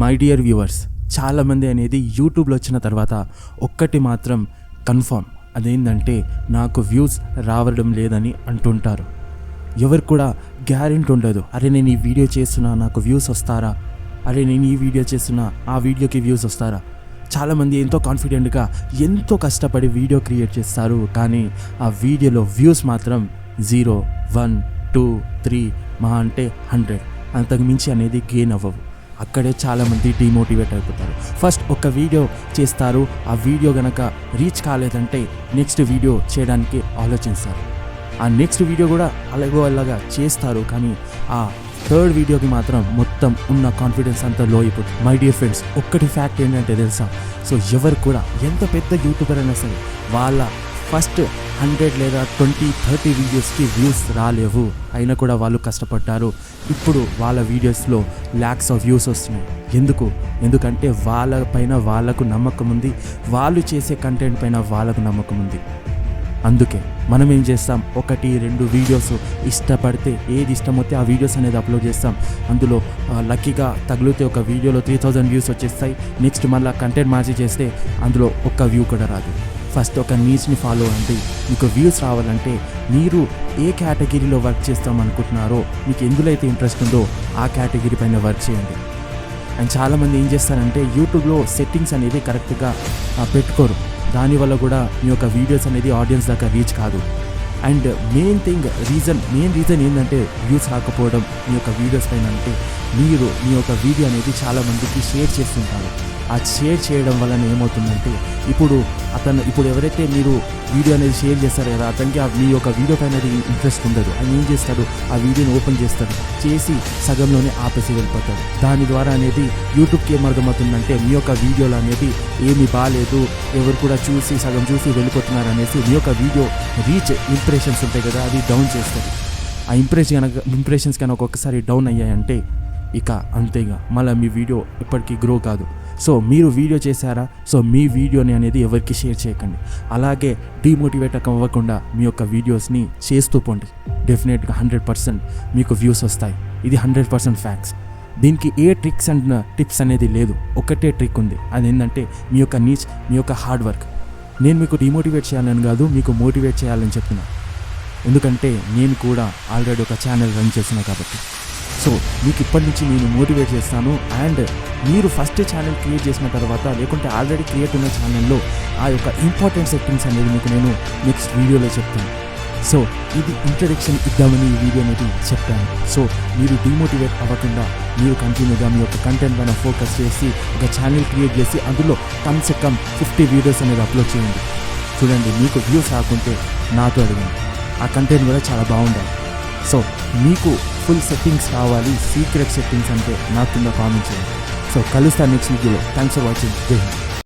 My dear viewers, చాలామంది అనేది యూట్యూబ్లో వచ్చిన తర్వాత ఒక్కటి మాత్రం కన్ఫర్మ్, అదేంటంటే నాకు వ్యూస్ రావడం లేదని అంటుంటారు. ఎవరు కూడా గ్యారెంటీ ఉండదు. అరే నేను ఈ వీడియో చేస్తున్నా నాకు వ్యూస్ వస్తారా, అరే నేను ఈ వీడియో చేస్తున్నా ఆ వీడియోకి వ్యూస్ వస్తారా. చాలామంది ఎంతో కాన్ఫిడెంట్గా ఎంతో కష్టపడి వీడియో క్రియేట్ చేస్తారు, కానీ ఆ వీడియోలో వ్యూస్ మాత్రం 0, 1, 2, 3 మహా అంటే 100, అంతకు మించి అనేది గెయిన్ అవ్వవు. అక్కడే చాలామంది డిమోటివేట్ అయిపోతారు. ఫస్ట్ ఒక వీడియో చేస్తారు, ఆ వీడియో కనుక రీచ్ కాలేదంటే నెక్స్ట్ వీడియో చేయడానికి ఆలోచిస్తారు. ఆ నెక్స్ట్ వీడియో కూడా అలాగా చేస్తారు, కానీ ఆ థర్డ్ వీడియోకి మాత్రం మొత్తం ఉన్న కాన్ఫిడెన్స్ అంతా లో అయిపోతుంది. మై డియర్ ఫ్రెండ్స్, ఒక్కటి ఫ్యాక్ట్ ఏంటంటే తెలుసా, సో ఎవరు కూడా ఎంత పెద్ద యూట్యూబర్ అయినా సరే వాళ్ళ ఫస్ట్ 100 లేదా 20, 30 వీడియోస్కి వ్యూస్ రాలేవు. అయినా కూడా వాళ్ళు కష్టపడ్డారు. ఇప్పుడు వాళ్ళ వీడియోస్లో ల్యాక్స్ ఆఫ్ వ్యూస్ వస్తున్నాయి. ఎందుకంటే వాళ్ళ పైన వాళ్ళకు నమ్మకం ఉంది, వాళ్ళు చేసే కంటెంట్ పైన వాళ్ళకు నమ్మకం ఉంది. అందుకే మనం ఏం చేస్తాం, 1, 2 వీడియోస్ ఇష్టపడితే ఏది ఇష్టమైతే ఆ వీడియోస్ అనేది అప్లోడ్ చేస్తాం. అందులో లక్కీగా తగిలితే ఒక వీడియోలో 3000 వ్యూస్ వచ్చేస్తాయి. నెక్స్ట్ మళ్ళీ కంటెంట్ మార్చి చేస్తే అందులో ఒక్క వ్యూ కూడా రాదు. ఫస్ట్ ఒక నీచ్ని ఫాలో అండి. మీకు వ్యూస్ రావాలంటే మీరు ఏ కేటగిరీలో వర్క్ చేస్తాం అనుకుంటున్నారో, మీకు ఎందులో అయితే ఇంట్రెస్ట్ ఉందో ఆ కేటగిరీ పైన వర్క్ చేయండి. అండ్ చాలామంది ఏం చేస్తారంటే యూట్యూబ్లో సెట్టింగ్స్ అనేది కరెక్ట్గా పెట్టుకోరు. దానివల్ల కూడా మీ యొక్క వీడియోస్ అనేది ఆడియన్స్ దాకా రీచ్ కాదు. అండ్ మెయిన్ రీజన్ ఏంటంటే వ్యూస్ రాకపోవడం మీ యొక్క వీడియోస్ పైన అంటే, మీరు మీ యొక్క వీడియో అనేది చాలామందికి షేర్ చేస్తుంటారు. ఆ షేర్ చేయడం వలన ఏమవుతుందంటే, ఇప్పుడు ఎవరైతే మీరు వీడియో అనేది షేర్ చేస్తారు కదా, అతనికి మీ యొక్క వీడియో పైన ఇంట్రెస్ట్ ఉండదు. ఆయన ఏం చేస్తాడు, ఆ వీడియోని ఓపెన్ చేసి సగంలోనే ఆపేసి వెళ్ళిపోతాడు. దాని ద్వారా అనేది యూట్యూబ్కి ఏమర్థమవుతుందంటే, మీ యొక్క వీడియోలో అనేది ఏమీ బాగాలేదు, ఎవరు కూడా సగం చూసి వెళ్ళిపోతున్నారు అనేసి మీ యొక్క వీడియో రీచ్ ఇంప్రెషన్స్ ఉంటాయి కదా, అది డౌన్ చేస్తుంది. ఆ ఇంప్రెషన్స్ కనుక ఒక్కొక్కసారి డౌన్ అయ్యాయంటే ఇక అంతేగా, మళ్ళీ మీ వీడియో ఎప్పటికీ గ్రో కాదు. సో మీరు వీడియో చేశారా, సో మీ వీడియోని అనేది ఎవరికి షేర్ చేయకండి. అలాగే డిమోటివేట్ అవ్వకుండా మీ యొక్క వీడియోస్ని చేస్తూ పోండి. డెఫినెట్గా 100% మీకు వ్యూస్ వస్తాయి. ఇది 100% ఫ్యాక్ట్స్. దీనికి ఏ ట్రిక్స్ అండ్ టిప్స్ అనేది లేదు. ఒకటే ట్రిక్ ఉంది, అదేంటంటే మీ యొక్క నీచ్, మీ యొక్క హార్డ్ వర్క్. నేను మీకు డిమోటివేట్ చేయాలని కాదు, మీకు మోటివేట్ చేయాలని చెప్తున్నా. ఎందుకంటే నేను కూడా ఆల్రెడీ ఒక ఛానల్ రన్ చేస్తున్నా కాబట్టి. సో మీకు ఇప్పటి నుంచి నేను మోటివేట్ చేస్తాను. అండ్ మీరు ఫస్ట్ ఛానల్ క్రియేట్ చేసిన తర్వాత, లేకుంటే ఆల్రెడీ క్రియేట్ ఉన్న ఛానల్లో ఆ యొక్క ఇంపార్టెంట్ సెట్టింగ్స్ అనేది మీకు నేను నెక్స్ట్ వీడియోలో చెప్తాను. సో ఇది ఇంట్రడక్షన్ ఇద్దామని ఈ వీడియో అనేది చెప్పాను. సో మీరు డిమోటివేట్ అవ్వకుండా మీరు కంటిన్యూగా మీ యొక్క కంటెంట్ పైన ఫోకస్ చేసి ఒక ఛానల్ క్రియేట్ చేసి అందులో కమ్సే కమ్ 50 వీడియోస్ అనేది అప్లోడ్ చేయండి. చూడండి, మీకు వ్యూస్ రాకుంటే నాతో అడగండి. ఆ కంటెంట్ కూడా చాలా బాగుండాలి. సో మీకు ఫుల్ సెట్టింగ్స్ కావాలి, సీక్రెట్ సెట్టింగ్స్ అంటే నా కింద కామెంట్ చేయండి. సో కలుస్తాను నెక్స్ట్ వీడియోలో. Thanks for watching. జై హింద్.